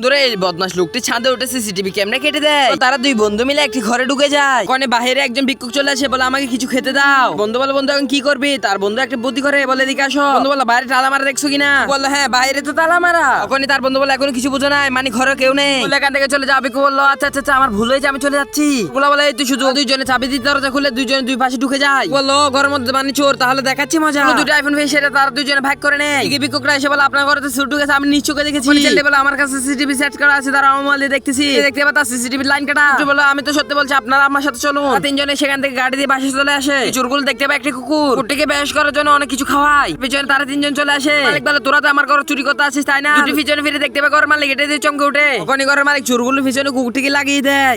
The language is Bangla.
ধরে এই বদমাশ লোকটি ছাদে উঠে সিসিটিভি ক্যামেরা কেটে দেয়। তারা দুই বন্ধু মিলে একটি ঘরে ঢুকে যায়। ওখানে বাইরে একজন ভিক্ষুক চলে আসে, বলে আমাকে কিছু খেতে দাও। বন্ধু বলে বন্ধু এখন কি করবি? তার বন্ধু একটা বুদ্ধি করে, বলে এদিকে আসো। বন্ধু বলে বাইরে তালা মারা দেখছো কিনা? বললো হ্যাঁ বাইরে তো তালা মারা। ওখানে তার বন্ধু বলে এখনো কিছু বুঝো নাই, মানে ঘরে কেউ নেই, বলে এখান থেকে চলে যাও। ভিক্ষুক বললো আচ্ছা আচ্ছা আমার ভুল হয়েছে, আমি চলে যাচ্ছি। বলে বলে এই তুই শুধু দুইজনে চাবি দিয়ে দরজা খুলে দুইজনে দুই পাশে ঢুকে যায়। বললো ঘরের মধ্যে মানে চোর, তাহলে দেখাচ্ছি মজা। দুটো আইফোন পেয়ে সেটা তারা দুইজনে ভাগ করে নেয়। ভিক্ষুকরা এসে বলে আপনার ঘরে তো চোর ঢুকেছে, আমি নিজ চোখে দেখেছি। বলে আমার কাছে সিসিটিভি সেট করা আছে, তারা মোবাইলে দেখতেছি, দেখতে পাতা সিসিটিভি লাইন কাটা। বলো আমি তো সত্যি বলছি, আপনারা আমার সাথে চলুন। তিনজনে সেখান থেকে গাড়ি দিয়ে বাসে চলে আসে। চোরগুলো দেখতে পায় একটি কুকুরটিকে বেশ করার জন্য অনেক কিছু খাওয়ায়। পিছনে তারা তিনজন চলে আসে। মালিক বলে তোরা তো আমার ঘরে চুরি করতে আসিস তাই না? দুটি পিছনে ফিরে দেখতে পায় ঘরের মালিক, এটা দিয়ে চমকে উঠে। ওখানে ঘরের মালিক চোরগুলো পিছনে কুকুরটিকে লাগিয়ে দেয়।